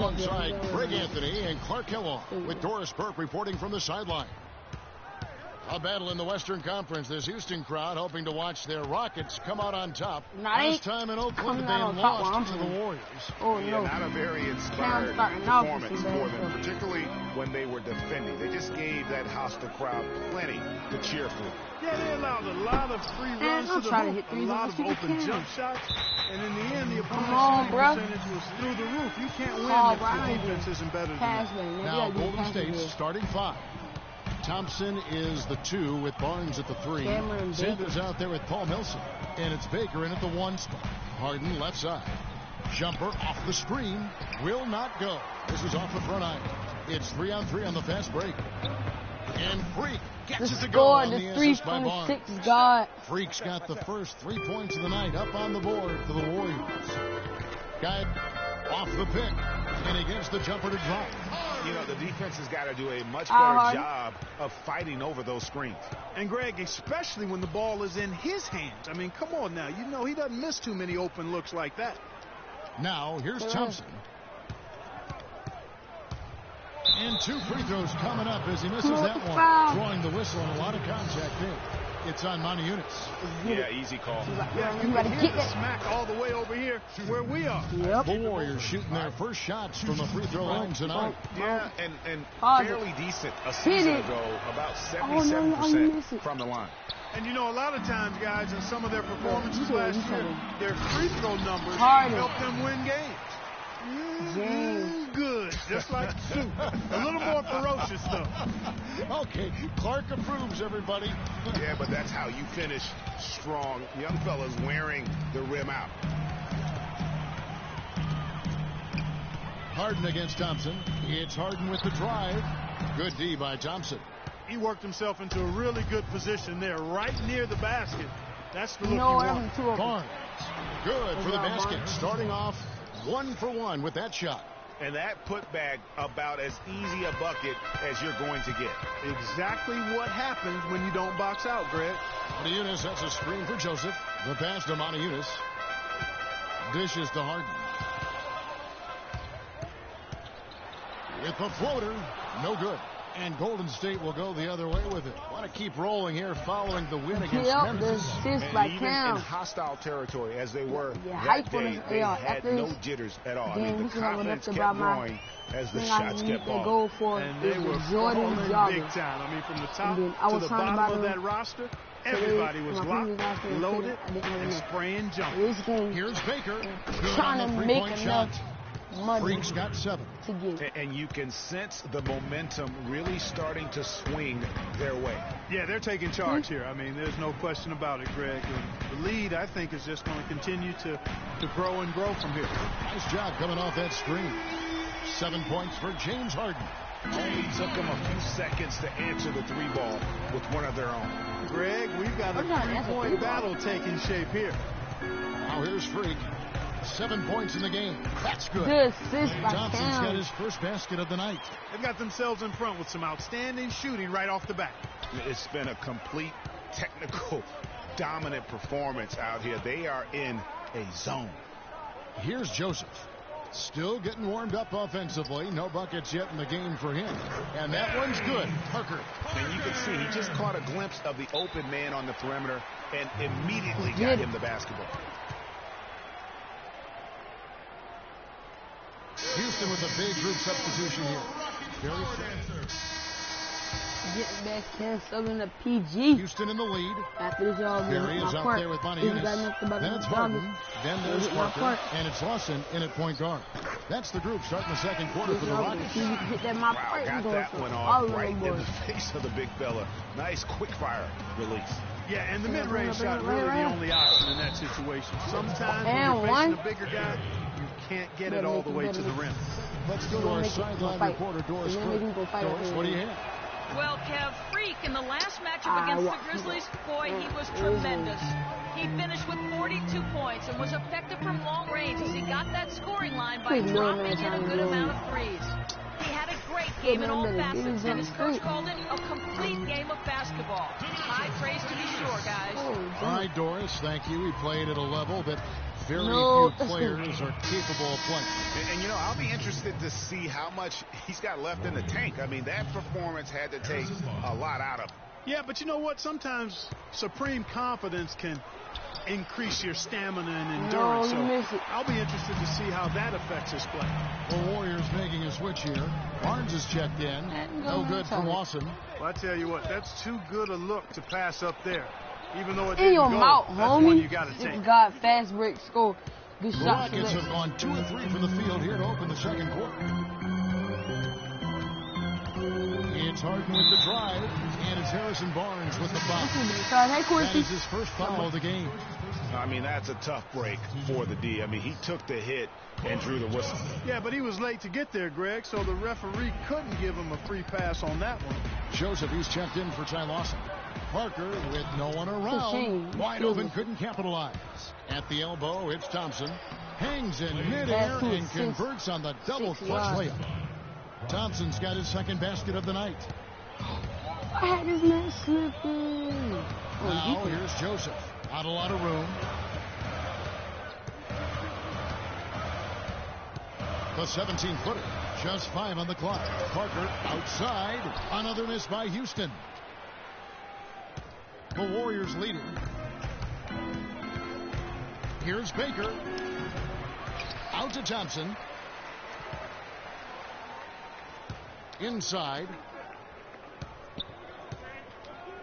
alongside Greg Anthony and Clark Kellogg with Doris Burke reporting from the sideline. A battle in the Western Conference. This Houston crowd hoping to watch their Rockets come out on top. Last time in Oakland, they lost to the Warriors. Not a very inspired performance for them, particularly when they were defending. They just gave that hostile crowd plenty to cheer for. Yeah, they allowed a lot of free runs to the hoop, a lot of open jump shots, and in the end, the opponent's percentage was through the roof. You can't win if the defense isn't better than that. Now, Golden State's starting five. Thompson is the 2 with Barnes at the 3. Sanders out there with Paul Millsap. And it's Baker in at the 1 spot. Harden left side. Jumper off the screen. Will not go. This is off the front iron. It's 3-on-3 on the fast break. And Freak gets it to go on the assist by Barnes. Freak's got the first 3 points of the night up on the board for the Warriors. Guy off the pick. And he gets the jumper to drop. You know, the defense has got to do a much better job of fighting over those screens. And, Greg, especially when the ball is in his hands. I mean, come on now. You know he doesn't miss too many open looks like that. Now, here's Thompson. And 2 free throws coming up as he misses that one. Drawing the whistle and a lot of contact there. It's on Monty Eunice. Yeah, easy call. You got to get that smack all the way over here where we are. The Warriors shooting their first shots from the free throw line tonight. Yeah, and fairly decent a season ago, about 77% from the line. And, you know, a lot of times, guys, in some of their performances last year, their free throw numbers help them win games. Good, just like soup. A little more ferocious, though. Okay, Clark approves, everybody. Yeah, but that's how you finish strong. Young fellas wearing the rim out. Harden against Thompson. It's Harden with the drive. Good D by Thompson. He worked himself into a really good position there, right near the basket. That's the look you want. Barnes, good for the basket. Starting off 1 for 1 with that shot. And that putback about as easy a bucket as you're going to get. Exactly what happens when you don't box out, Greg. Monty Eunice, that's a screen for Joseph. The pass to Monty Eunice. Dishes to Harden. With the floater, no good. And Golden State will go the other way with it. Want to keep rolling here following the win against Memphis. And even in hostile territory as they were that day, they had no jitters at all. I mean, the confidence kept growing as the shots kept falling. And they were falling big time. I mean, from the top to the bottom of that roster, everybody was locked, loaded, and spraying jumpers. Here's Baker. Good on the three-point shot. Freak's got 7. And you can sense the momentum really starting to swing their way. Yeah, they're taking charge here. I mean, there's no question about it, Greg. And the lead, I think, is just going to continue to grow and grow from here. Nice job coming off that screen. 7 points for James Harden. Only took them a few seconds to answer the 3 ball with one of their own. Greg, we've got a 3-point battle taking shape here. Now here's Freak. 7 points in the game. That's good. Thompson's got his first basket of the night. They've got themselves in front with some outstanding shooting right off the bat. It's been a complete technical dominant performance out here. They are in a zone. Here's Joseph. Still getting warmed up offensively. No buckets yet in the game for him. And that one's good. Parker. And you can see he just caught a glimpse of the open man on the perimeter and immediately got him the basketball. Houston with a big group substitution here. Very Getting back 10-7 to PG. Houston in the lead. After this all Barry is out there with Monty Eunice. Then it's Harden. Then there's Parker. And it's Lawson in at point guard. That's the group starting the second quarter for the Rockets. Wow, got that one off right in the face of the big fella. Nice quick fire release. Yeah, and the mid-range shot really the only option in that situation. Sometimes when you're facing a bigger guy, you can't get it all the way to the rim. Let's go to our sideline reporter, Doris Burke. Doris, what do you have? Well, Kev, Freak in the last matchup against the Grizzlies, boy, he was tremendous. He finished with 42 points and was effective from long range as he got that scoring line by dropping in a good amount of threes. He had a great game in all facets, and his coach called it a complete game of basketball. High praise to be sure, guys. All right, Doris, thank you. We played at a level that very few players are capable of playing. And, you know, I'll be interested to see how much he's got left in the tank. I mean, that performance had to take a lot out of him. Yeah, but you know what? Sometimes supreme confidence can increase your stamina and endurance. So I'll be interested to see how that affects his play. The Warriors making a switch here. Barnes is checked in. No good from Lawson. Well, I tell you what, that's too good a look to pass up there. Even though it didn't your go, mouth, that's homie. one you got to take. God, fast break, score. Good The shot. Rockets have gone 2 of 3 from the field here to open the second quarter. It's Harden with the drive, and it's Harrison Barnes with the foul. That is his first foul of the game. I mean, that's a tough break for the D. I mean, he took the hit and drew the whistle. Yeah, but he was late to get there, Greg, so the referee couldn't give him a free pass on that one. Joseph, he's checked in for Ty Lawson. Parker with no one around. Wide open, couldn't capitalize. At the elbow, it's Thompson. Hangs in midair and converts on the double clutch layup. Thompson's got his second basket of the night. I had his man slipping. Now here's Joseph. Not a lot of room. The 17-footer. Just 5 on the clock. Parker outside. Another miss by Houston. The Warriors leading. Here's Baker. Out to Thompson. Inside.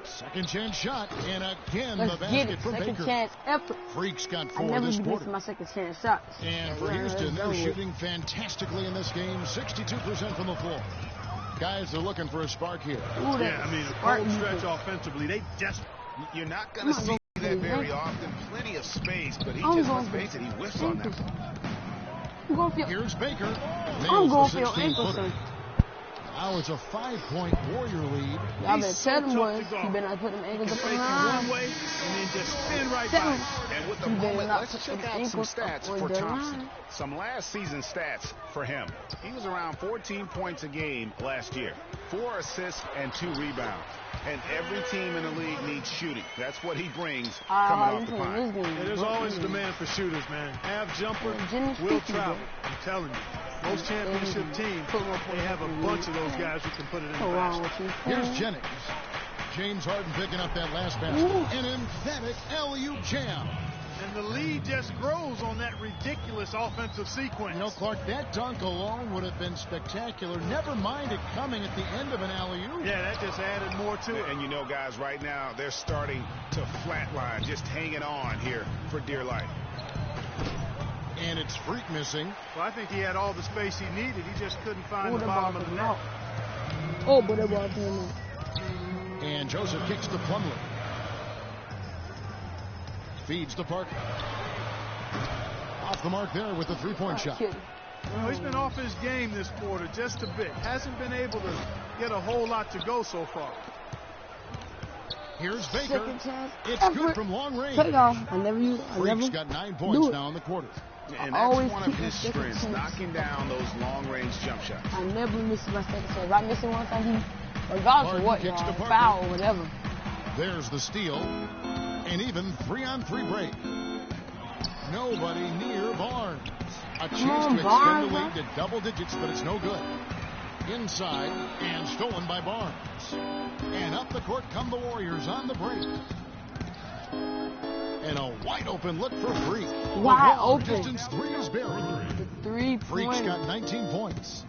Second chance shot, and again the basket from second Baker. Chance effort. Freaks got I 4 never this be quarter. missing my second chance shots. And for Houston, they're shooting fantastically in this game, 62% from the floor. Guys are looking for a spark here. Yeah, I mean, a cold stretch offensively. They just... You're not going to see that very often. Plenty of space, but he just, let's face it, he whiffs on that one. Here's Baker. I'm going for Nails your the ankle, 16-footer. son. Now it's a 5-point Warrior lead. Y'all better tell them boys. You better not put them ankles up on the line. One way and then just spin right by. And with the moment, let's check out some stats for Thompson. Some last season stats for him. He was around 14 points a game last year. 4 assists and 2 rebounds. And every team in the league needs shooting. That's what he brings coming off the pine. Yeah, there's always a demand for shooters, man. Have jumper, will travel. I'm telling you. Most championship teams, they have a bunch of those guys who can put it in the basket. Here's Jennings. James Harden picking up that last basket. An emphatic LU jam. And the lead just grows on that ridiculous offensive sequence. You know, Clark, that dunk alone would have been spectacular. Never mind it coming at the end of an alley-oop. Yeah, that just added more to it. And you know, guys, right now, they're starting to flatline, just hanging on here for dear life. And it's Freak missing. Well, I think he had all the space he needed. He just couldn't find the bottom of the net. Oh, but it was him. And Joseph kicks to Plumlee. Feeds to Parker. Off the mark there with the three-point shot. Well, he's been off his game this quarter just a bit. Hasn't been able to get a whole lot to go so far. Here's Baker. It's good from long range. Take off. Freak's got 9 points now in the quarter. And that's one of his strengths, knocking down those long-range jump shots. I never miss my second chance. If I miss it one time, regardless of what, foul or whatever. There's the steal. An even 3-on-3 break. Nobody near Barnes. A chance to extend the lead to double digits, but it's no good. Inside and stolen by Barnes. And up the court come the Warriors on the break. And a wide open look for Freak. Wide open. Distance 3 is buried. The 3-point. Freak's got 19 points.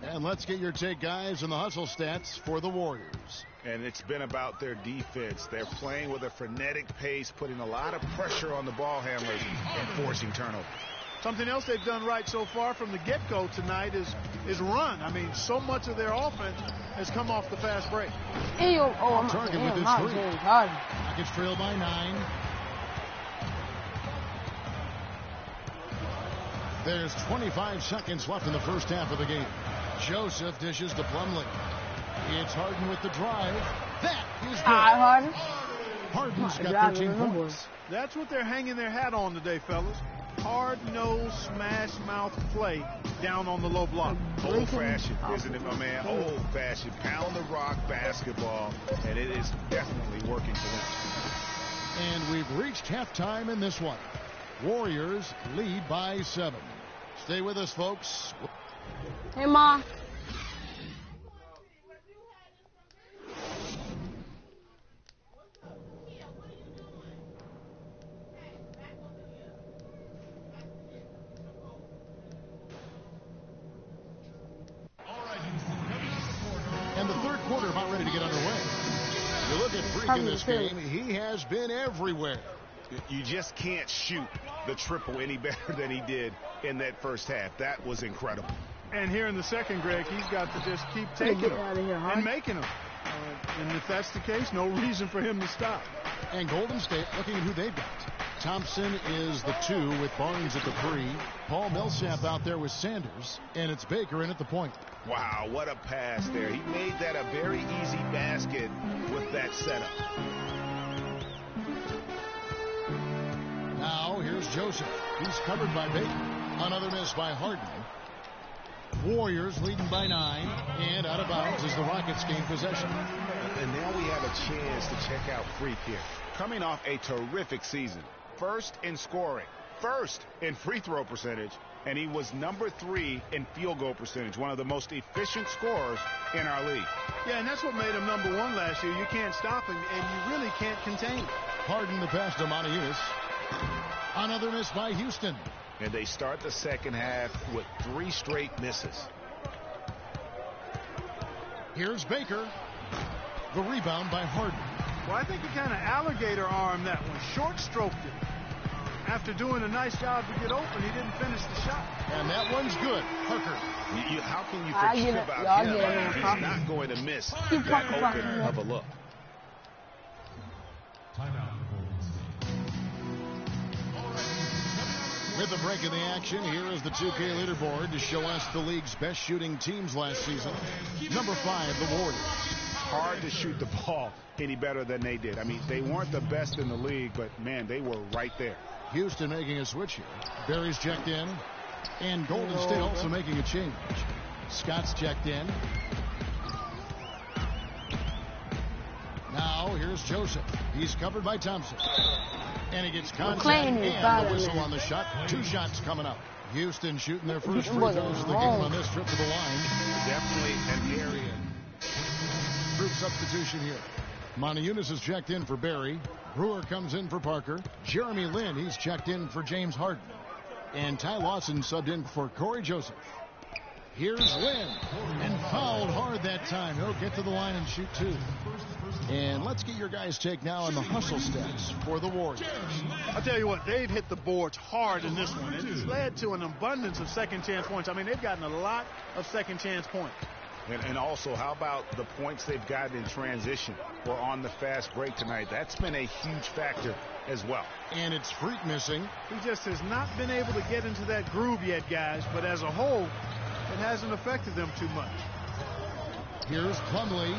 And let's get your take, guys, on the hustle stats for the Warriors. And it's been about their defense. They're playing with a frenetic pace, putting a lot of pressure on the ball handlers and forcing turnovers. Something else they've done right so far from the get-go tonight is run. I mean, so much of their offense has come off the fast break. I'm target with this three. Rockets trail by 9. There's 25 seconds left in the first half of the game. Joseph dishes to Plumlee. It's Harden with the drive. That is good. Harden's got 13 points. That's what they're hanging their hat on today, fellas. Hard-nosed, smash-mouth play down on the low block. Old-fashioned, isn't it, my man? Old-fashioned, pound-the-rock basketball, and it is definitely working for them. And we've reached halftime in this one. Warriors lead by 7. Stay with us, folks. Hey, Ma. And the third quarter about ready to get underway. You look at Freak in this game, he has been everywhere. You just can't shoot the triple any better than he did in that first half. That was incredible. And here in the second, Greg, he's got to just keep taking them and making them. And if that's the case, no reason for him to stop. And Golden State looking at who they've got. Thompson is the 2 with Barnes at the 3. Paul Millsap out there with Sanders. And it's Baker in at the point. Wow, what a pass there. He made that a very easy basket with that setup. Now here's Joseph. He's covered by Baker. Another miss by Harden. Warriors leading by 9. And out of bounds as the Rockets gain possession. And now we have a chance to check out Freak here. Coming off a terrific season. First in scoring. First in free throw percentage. And he was number 3 in field goal percentage. One of the most efficient scorers in our league. Yeah, and that's what made him number 1 last year. You can't stop him, and you really can't contain him. Harden the pass to Monteunus. Another miss by Houston. And they start the second half with 3 straight misses. Here's Baker. The rebound by Harden. Well, I think he kind of alligator armed that one. Short stroked it. After doing a nice job to get open, he didn't finish the shot. And that one's good. Parker. How can you forget about him? He's not going to miss that open of a look. With the break in the action, here is the 2K leaderboard to show us the league's best shooting teams last season. Number 5, the Warriors. Hard to shoot the ball any better than they did. I mean, they weren't the best in the league, but, man, they were right there. Houston making a switch here. Barry's checked in. And Golden State also making a change. Scott's checked in. Now, here's Joseph. He's covered by Thompson. And he gets contact and the whistle on the shot. 2 shots coming up. Houston shooting their first free throws of the game on this trip to the line. Definitely an area. Group substitution here. Monteunus is checked in for Barry. Brewer comes in for Parker. Jeremy Lin, he's checked in for James Harden. And Ty Lawson subbed in for Corey Joseph. Here's Lin. And fouled hard that time. He'll get to the line and shoot 2. And let's get your guys' take now on the hustle stats for the Warriors. I'll tell you what, they've hit the boards hard in this one. It's led to an abundance of second chance points. I mean, they've gotten a lot of second chance points. And also, how about the points they've gotten in transition or on the fast break tonight? That's been a huge factor as well. And it's Freak missing. He just has not been able to get into that groove yet, guys. But as a whole, it hasn't affected them too much. Here's Plumlee.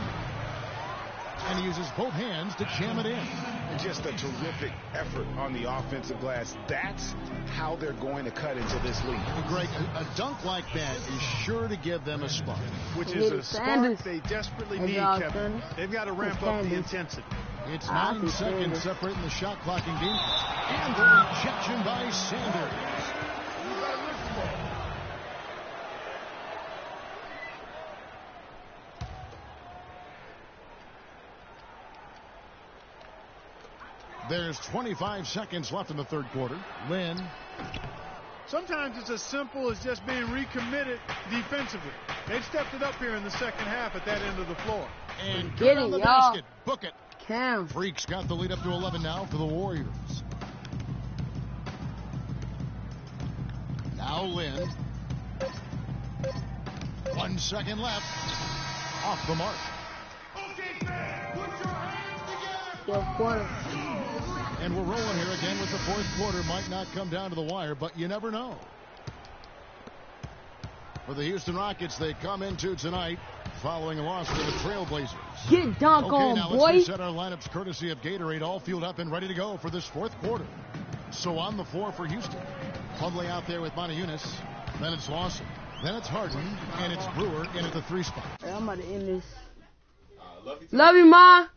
And he uses both hands to jam it in. And just a terrific effort on the offensive glass. That's how they're going to cut into this league. Greg, a dunk like that is sure to give them a spark. Which is a spark they desperately need, Kevin. They've got to ramp up the intensity. It's 9 seconds separating the shot clock and game. And the rejection by Sanders. There's 25 seconds left in the third quarter. Lin. Sometimes it's as simple as just being recommitted defensively. They've stepped it up here in the second half at that end of the floor. And good on the basket. Book it. Freak's got the lead up to 11 now for the Warriors. Now Lin. 1 second left. Off the mark. And we're rolling here again with the fourth quarter. Might not come down to the wire, but you never know. For the Houston Rockets, they come into tonight following a loss to the Trailblazers. Get dunk on, now boy. Let's reset our lineups courtesy of Gatorade, all fueled up and ready to go for this fourth quarter. So on the floor for Houston. Plumlee out there with Monteunus. Then it's Lawson. Then it's Harden. And it's Brewer in at the 3 spot. I'm about to end this. Love you, Ma.